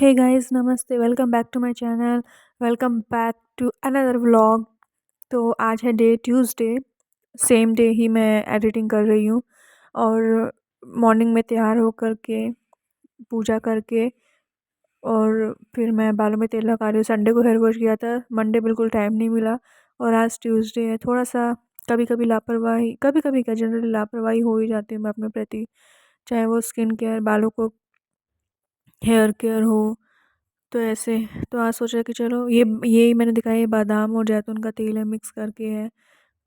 Hey guys, नमस्ते। Welcome back to my channel. Welcome back to another vlog. तो आज है डे ट्यूसडे। सेम डे ही मैं एडिटिंग कर रही हूँ। और मॉर्निंग में तैयार होकर के पूजा करके और फिर मैं बालों में तेल लगा रही हूँ। संडे को हेयर वॉश किया था, मंडे बिल्कुल टाइम नहीं मिला। और आज ट्यूसडे है। थोड़ा सा कभी कभी लापरवाही, कभी कभी क्या, जनरली लापरवाही हो ही जाती है मैं अपने प्रति, चाहे वो स्किन केयर, बालों को हेयर केयर हो। तो ऐसे, तो आज सोचा कि चलो ये मैंने दिखाया, ये बादाम और जैतून का तेल है, मिक्स करके है।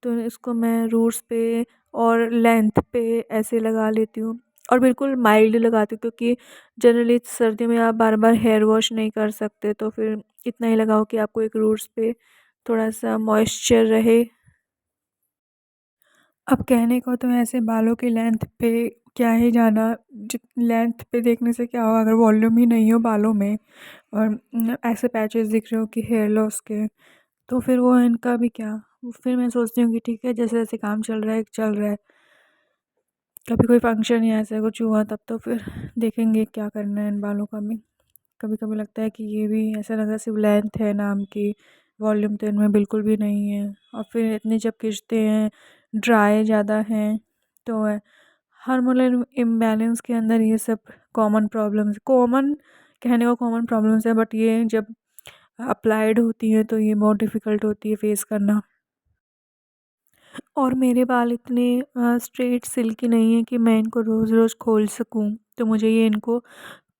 तो इसको मैं रूट्स पे और लेंथ पे ऐसे लगा लेती हूँ। और बिल्कुल माइल्ड लगाती हूँ, क्योंकि जनरली सर्दी में आप बार बार हेयर वॉश नहीं कर सकते, तो फिर इतना ही लगाओ कि आपको एक रूट्स पे थोड़ा सा मॉइस्चर रहे। अब कहने को तो ऐसे बालों की लेंथ पे क्या ही जाना, जित लेंथ पे देखने से क्या होगा अगर वॉल्यूम ही नहीं हो बालों में, और ऐसे पैचेस दिख रहे हो कि हेयर लॉस के, तो फिर वो इनका भी क्या। फिर मैं सोचती हूँ कि ठीक है, जैसे जैसे काम चल रहा है चल रहा है। कभी कोई फंक्शन या ऐसा कुछ हुआ तब तो फिर देखेंगे क्या करना है इन बालों का भी। कभी कभी लगता है कि ये भी ऐसा लग रहा है सिर्फ लेंथ है नाम की, वॉल्यूम तो इनमें बिल्कुल भी नहीं है। और फिर इतनी जब खींचते हैं, ड्राई ज़्यादा हैं, तो हार्मोनल इम्बैलेंस के अंदर ये सब कॉमन प्रॉब्लम्स, कॉमन कहने को कॉमन प्रॉब्लम्स है, बट ये जब अप्लाइड होती है तो ये बहुत डिफ़िकल्ट होती है फेस करना। और मेरे बाल इतने स्ट्रेट सिल्की नहीं है कि मैं इनको रोज़ रोज़ खोल सकूं। तो मुझे ये इनको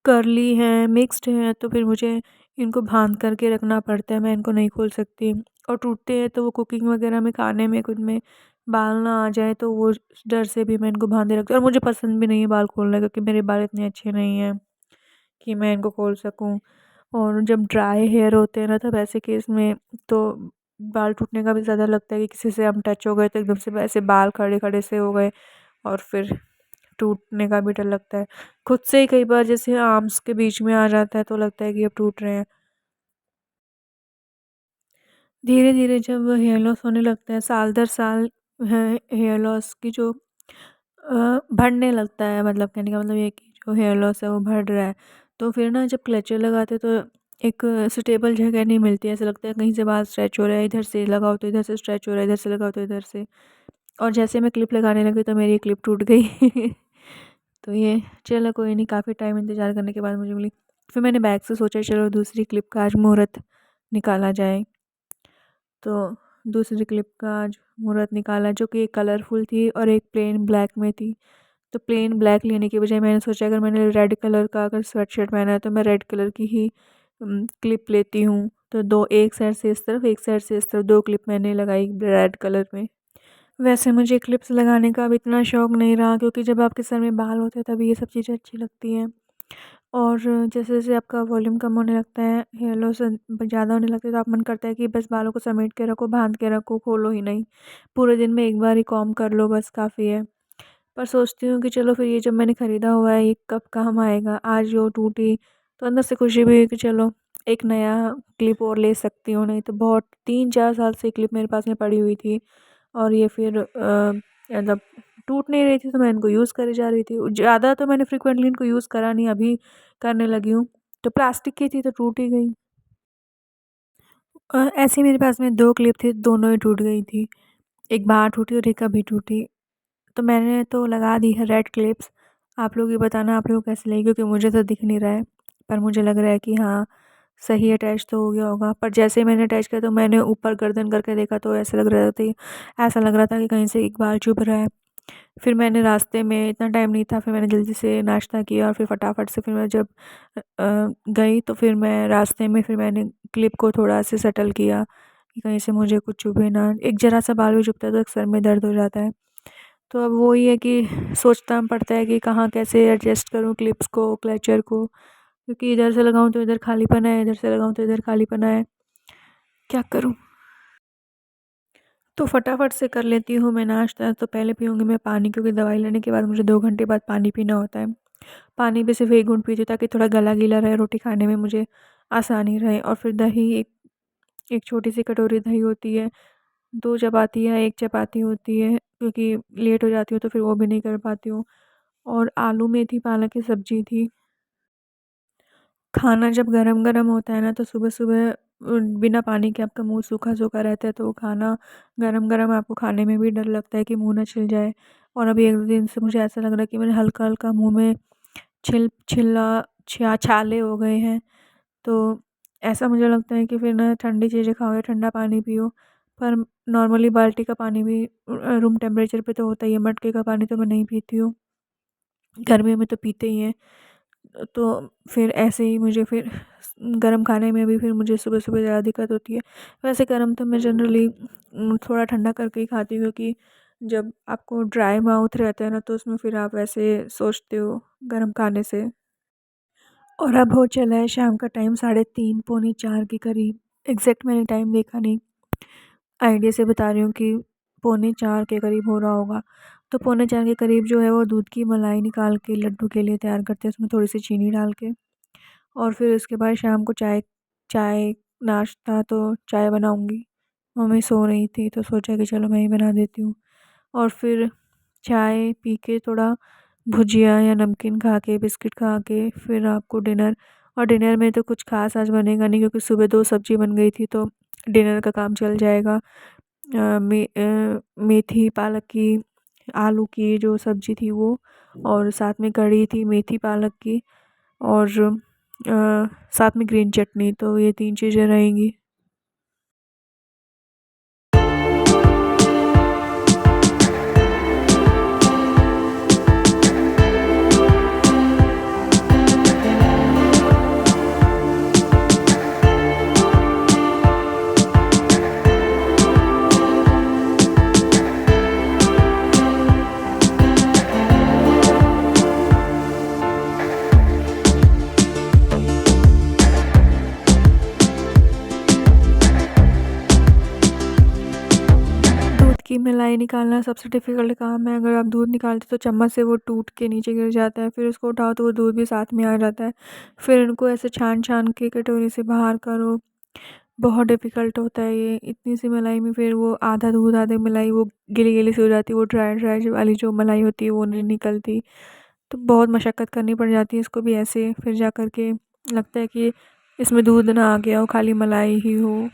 कर्ली हैं, मिक्स्ड हैं, तो फिर मुझे इनको बांध करके रखना पड़ता है, मैं इनको नहीं खोल सकती। और टूटते हैं तो वो कुकिंग वगैरह में, खाने में, कुछ में बाल ना आ जाए, तो वो डर से भी मैं इनको बांधे रखती हूँ। और मुझे पसंद भी नहीं है बाल खोलना, क्योंकि मेरे बाल इतने अच्छे नहीं हैं कि मैं इनको खोल सकूँ। और जब ड्राई हेयर होते हैं ना, तब ऐसे केस में तो बाल टूटने का भी ज़्यादा लगता है कि किसी से हम टच हो गए तो एकदम से ऐसे बाल खड़े खड़े से हो गए, और फिर टूटने का भी डर लगता है। खुद से ही कई बार जैसे आर्म्स के बीच में आ जाता है तो लगता है कि अब टूट रहे हैं। धीरे धीरे जब हेयर लॉस होने लगता है, साल दर साल हेयर लॉस की जो बढ़ने लगता है, मतलब कहने का मतलब ये है कि जो हेयर लॉस है वो बढ़ रहा है। तो फिर ना जब क्लेचर लगाते तो एक स्टेबल जगह नहीं मिलती, ऐसा लगता है कहीं से बाल स्ट्रेच हो रहा है, इधर से लगाओ तो इधर से स्ट्रेच हो रहा है, इधर से लगाओ तो इधर से। और जैसे मैं क्लिप लगाने लगी तो मेरी क्लिप टूट गई। तो ये, चलो कोई नहीं, काफ़ी टाइम इंतज़ार करने के बाद मुझे मिली। फिर मैंने बैग से सोचा चलो दूसरी क्लिप का आज मुहूर्त निकाला जाए। तो दूसरी क्लिप का आज मुहूर्त निकाला, जो कि एक कलरफुल थी और एक प्लेन ब्लैक में थी। तो प्लेन ब्लैक लेने के बजाय मैंने सोचा अगर मैंने रेड कलर का अगर स्वेटशर्ट पहना है तो मैं रेड कलर की ही क्लिप लेती हूँ। तो दो, एक साइड से इस तरफ, एक साइड से इस तरफ, दो क्लिप मैंने लगाई रेड कलर में। वैसे मुझे क्लिप्स लगाने का अब इतना शौक नहीं रहा, क्योंकि जब आपके सर में बाल होते हैं तभी ये सब चीज़ें अच्छी लगती हैं। और जैसे जैसे आपका वॉल्यूम कम होने लगता है, हेयर लॉस ज़्यादा होने लगता है, तो आप मन करता है कि बस बालों को समेट के रखो, बांध के रखो, खोलो ही नहीं। पूरे दिन में एक बार ही कॉम्ब कर लो, बस काफ़ी है। पर सोचती हूँ कि चलो फिर, ये जब मैंने ख़रीदा हुआ है ये कब काम आएगा। आज जो टूटी तो अंदर से खुशी भी हुई कि चलो एक नया क्लिप और ले सकती हूँ, नहीं तो बहुत 3-4 साल से क्लिप मेरे पास में पड़ी हुई थी। और ये फिर मतलब टूट नहीं रही थी, तो मैं इनको यूज़ करी जा रही थी। ज़्यादा तो मैंने फ्रिक्वेंटली इनको यूज़ करा नहीं, अभी करने लगी हूँ। तो प्लास्टिक की थी तो टूट ही गई। ऐसे ही मेरे पास में 2 क्लिप थी, दोनों ही टूट गई थी। एक बाहर टूटी और एक अभी टूटी। तो मैंने तो लगा दी है रेड क्लिप्स। आप लोग ये बताना आप लोग को कैसी लगी, क्योंकि मुझे तो दिख नहीं रहा है। पर मुझे लग रहा है कि हाँ, सही अटैच तो हो गया होगा। पर जैसे ही मैंने अटैच किया तो मैंने ऊपर गर्दन करके देखा तो ऐसा लग रहा था कि कहीं से एक बाल चुभ रहा है। फिर मैंने रास्ते में, इतना टाइम नहीं था, फिर मैंने जल्दी से नाश्ता किया और फिर फटाफट से फिर मैं जब गई तो फिर मैं रास्ते में फिर मैंने क्लिप को थोड़ा से सेटल किया कि कहीं से मुझे कुछ चुभे ना। एक ज़रा सा बाल भी चुभता है तो एक सर में दर्द हो जाता है। तो अब वही है कि सोचना पड़ता है कि कहाँ कैसे एडजस्ट करूँ क्लिप्स को, क्लचर को, क्योंकि इधर से लगाऊँ तो इधर खालीपना है, इधर से लगाऊँ तो इधर खालीपना है। क्या करूँ? तो फटाफट से कर लेती हूँ मैं नाश्ता। तो पहले पीऊँगी मैं पानी, क्योंकि दवाई लेने के बाद मुझे 2 घंटे बाद पानी पीना होता है। पानी भी सिर्फ़ 1 घूँट पीती हूँ ताकि थोड़ा गला गीला रहे, रोटी खाने में मुझे आसानी रहे। और फिर दही, एक एक छोटी-सी कटोरी दही होती है, 2 चपाती या 1 चपाती होती है, क्योंकि लेट हो जाती हूँ तो फिर वो भी नहीं कर पाती हूँ। और आलू मेथी पालक की सब्ज़ी थी। खाना जब गरम-गरम होता है ना तो सुबह-सुबह बिना पानी के आपका मुँह सूखा-सूखा रहता है, तो वो खाना गरम-गरम आपको खाने में भी डर लगता है कि मुँह ना छिल जाए। और अभी 1-2 दिन से मुझे ऐसा लग रहा है कि मेरे हल्का-हल्का मुँह में छाले हो गए हैं। तो ऐसा मुझे लगता है कि फिर ना ठंडी चीज़ें खाओ या ठंडा पानी पियो। पर नॉर्मली बाल्टी का पानी भी रूम टेम्परेचर पे तो होता ही है, मटके का पानी तो मैं नहीं पीती हूँ। गर्मियों में तो पीते ही हैं। तो फिर ऐसे ही मुझे फिर गरम खाने में भी फिर मुझे सुबह-सुबह ज़्यादा दिक्कत होती है। वैसे गरम तो मैं जनरली थोड़ा ठंडा करके ही खाती हूँ, क्योंकि जब आपको ड्राई माउथ रहता है ना तो उसमें फिर आप वैसे सोचते हो गरम खाने से। और अब हो चला है शाम का टाइम 3:30 पौने 4 के करीब। एग्ज़ैक्ट मैंने टाइम देखा नहीं, आइडिया से बता रही हूँ कि पौने 4 के करीब हो रहा होगा। तो पौने 4 के करीब जो है वो दूध की मलाई निकाल के लड्डू के लिए तैयार करते हैं, उसमें थोड़ी-सी चीनी डाल के। और फिर उसके बाद शाम को चाय चाय नाश्ता तो चाय बनाऊँगी। मम्मी सो रही थी तो सोचा कि चलो मैं ही बना देती हूँ। और फिर चाय पी के थोड़ा भुजिया या नमकीन खा के, बिस्किट खा के फिर आपको डिनर। और डिनर में तो कुछ ख़ास आज बनेगा नहीं, क्योंकि सुबह 2 सब्ज़ी बन गई थी, तो डिनर का काम चल जाएगा। मेथी पालक की, आलू की जो सब्ज़ी थी वो, और साथ में कढ़ी थी मेथी पालक की, और साथ में ग्रीन चटनी, तो ये 3 चीज़ें रहेंगी। दूध की मलाई निकालना सबसे डिफ़िकल्ट काम है। अगर आप दूध निकालते तो चम्मच से वो टूट के नीचे गिर जाता है, फिर उसको उठाओ तो वो दूध भी साथ में आ जाता है। फिर इनको ऐसे छान-छान के कटोरी से बाहर करो, बहुत डिफ़िकल्ट होता है ये। इतनी सी मलाई में फिर वो आधा दूध आधी मलाई वो गीली-गीली सी हो जाती है, वो ड्राई-ड्राई जो वाली जो मलाई होती है वो नहीं निकलती। तो बहुत मशक्कत करनी पड़ जाती है इसको भी ऐसे, फिर जा कर के लगता है कि इसमें दूध ना आ गया हो, खाली मलाई ही हो।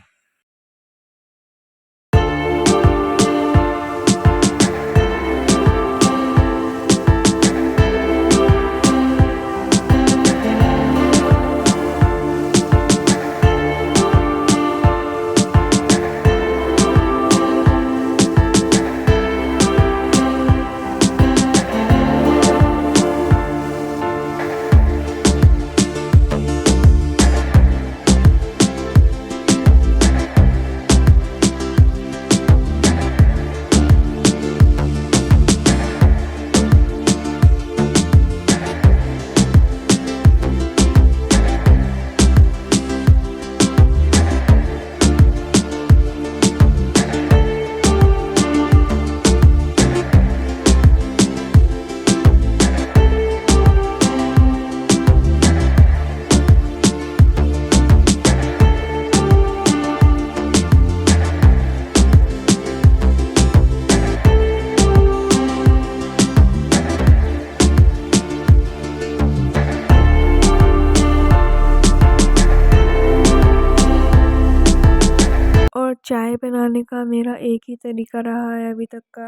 और चाय बनाने का मेरा एक ही तरीका रहा है अभी तक का,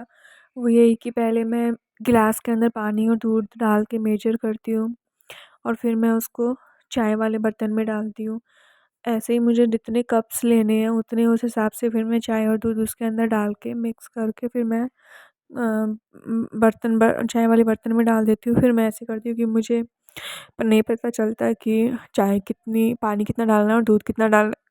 वो यही कि पहले मैं गिलास के अंदर पानी और दूध डाल के मेजर करती हूँ, और फिर मैं उसको चाय वाले बर्तन में डालती हूँ। ऐसे ही मुझे जितने कप्स लेने हैं उतने उस हिसाब से फिर मैं चाय और दूध उसके अंदर डाल के मिक्स करके फिर मैं चाय वाले बर्तन में डाल देती हूँ। फिर मैं ऐसे करती हूँ कि मुझे नहीं पता चलता है कि चाय कितनी पानी कितना डालना है और दूध कितना डालना है।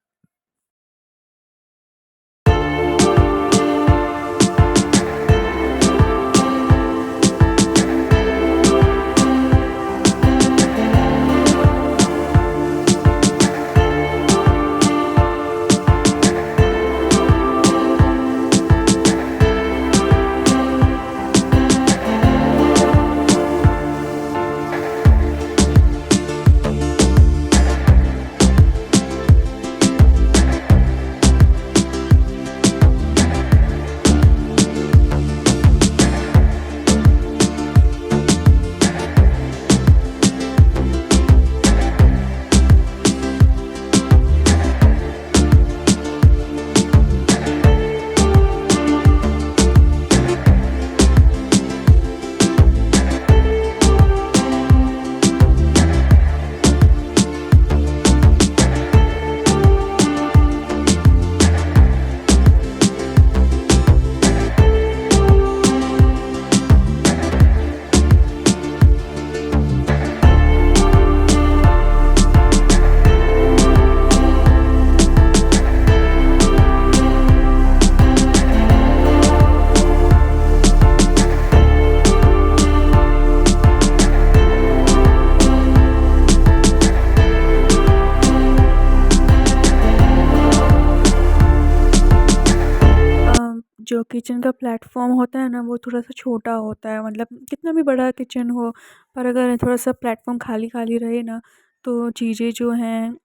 जो किचन का प्लेटफ़ॉर्म होता है ना, वो थोड़ा-सा छोटा होता है, मतलब कितना भी बड़ा किचन हो, पर अगर थोड़ा-सा प्लेटफ़ॉर्म खाली-खाली रहे ना, तो चीज़ें जो हैं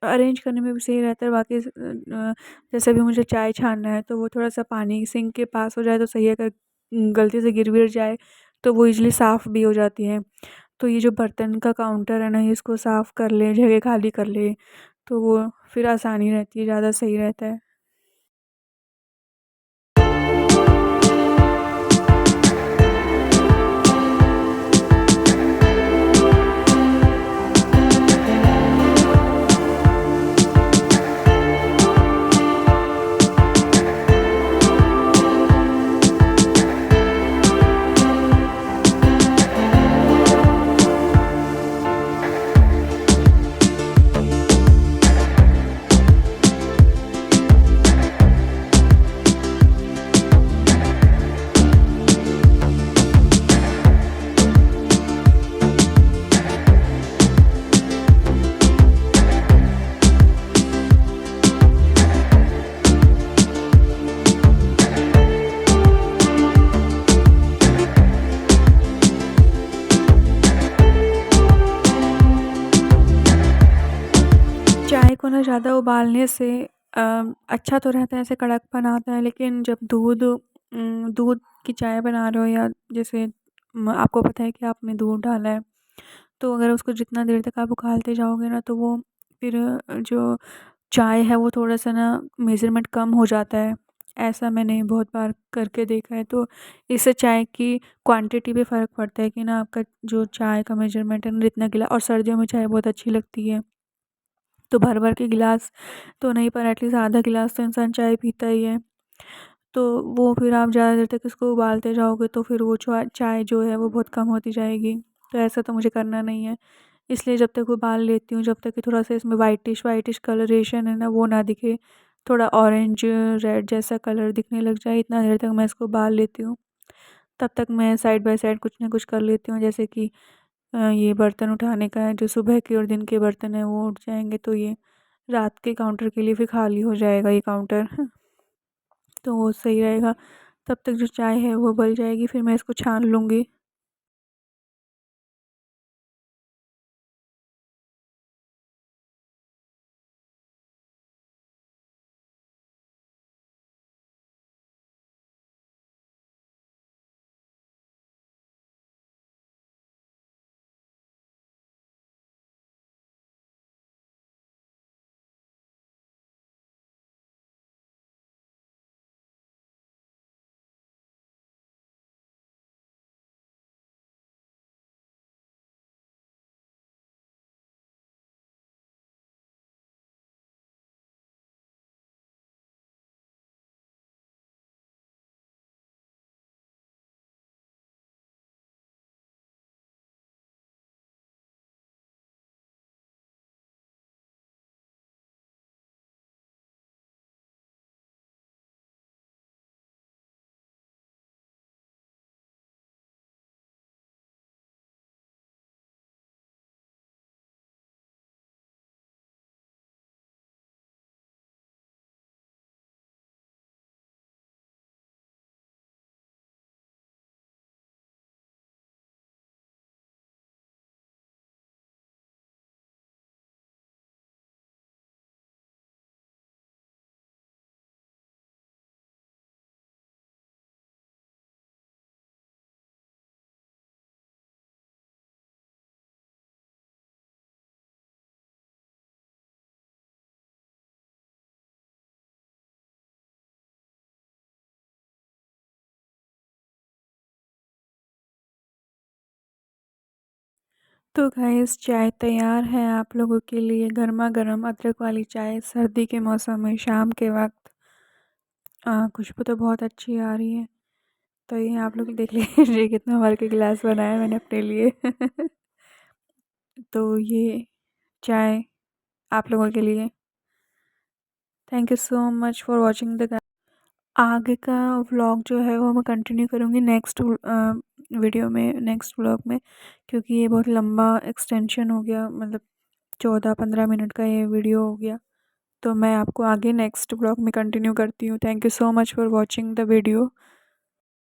अरेंज करने में भी सही रहता है। बाकी जैसे अभी मुझे चाय छानना है, तो वो थोड़ा-सा पानी सिंक के पास हो जाए तो सही है, अगर गलती से गिर-विर जाए, तो वो ईज़िली साफ़ भी हो जाती है। तो ये जो बर्तन का काउंटर है ना, इसको साफ़ कर लें, जगह खाली कर लें, तो वो फिर आसानी रहती है, ज़्यादा सही रहता है। चाय को ना ज़्यादा उबालने से अ, अच्छा तो रहता है, ऐसे कड़कपन आता है, लेकिन जब दूध की चाय बना रहे हो, या जैसे आपको पता है कि आपने दूध डाला है, तो अगर उसको जितना देर तक आप उबालते जाओगे ना, तो वो फिर जो चाय है वो थोड़ा-सा ना मेज़रमेंट कम हो जाता है। ऐसा मैंने बहुत बार करके देखा है, तो इससे चाय की क्वांटिटी पे फ़र्क पड़ता है कि ना आपका जो चाय का मेज़रमेंट है ना, इतना गिला, और सर्दियों में चाय बहुत अच्छी लगती है। तो भर-भर के गिलास तो नहीं, पर एटलीस्ट आधा गिलास तो इंसान चाय पीता ही है। तो वो फिर आप ज़्यादा देर तक इसको उबालते जाओगे, तो फिर वो चाय जो है वो बहुत कम होती जाएगी। तो ऐसा तो मुझे करना नहीं है। इसलिए जब तक उबाल लेती हूँ, जब तक कि थोड़ा-सा इसमें व्हाइटिश कलरेशन है ना वो ना दिखे, थोड़ा ऑरेंज रेड जैसा कलर दिखने लग जाए, इतना देर तक मैं इसको उबाल लेती हूँ। तब तक मैं साइड बाय साइड कुछ ना कुछ कर लेती हूँ, जैसे कि ये बर्तन उठाने का है, जो सुबह के और दिन के बर्तन हैं वो उठ जाएँगे, तो ये रात के काउंटर के लिए फिर खाली हो जाएगा ये काउंटर। तो वो सही रहेगा। तब तक जो चाय है वो उबल जाएगी, फिर मैं इसको छान लूँगी। तो गाइस, चाय तैयार है आप लोगों के लिए, गरमा-गरम अदरक वाली चाय सर्दी के मौसम में शाम के वक़्त। खुशबू तो बहुत अच्छी आ रही है। तो ये आप लोग देख लीजिए कितना भर के गिलास बनाया मैंने अपने लिए। तो ये चाय आप लोगों के लिए। Thank you so much for watching the. आगे का व्लॉग जो है वो मैं कंटिन्यू करूँगी नेक्स्ट वीडियो में, नेक्स्ट व्लॉग में, क्योंकि ये बहुत लंबा एक्सटेंशन हो गया, मतलब 14-15 मिनट का ये वीडियो हो गया। तो मैं आपको आगे नेक्स्ट ब्लॉग में कंटिन्यू करती हूँ। Thank you so much for watching the video.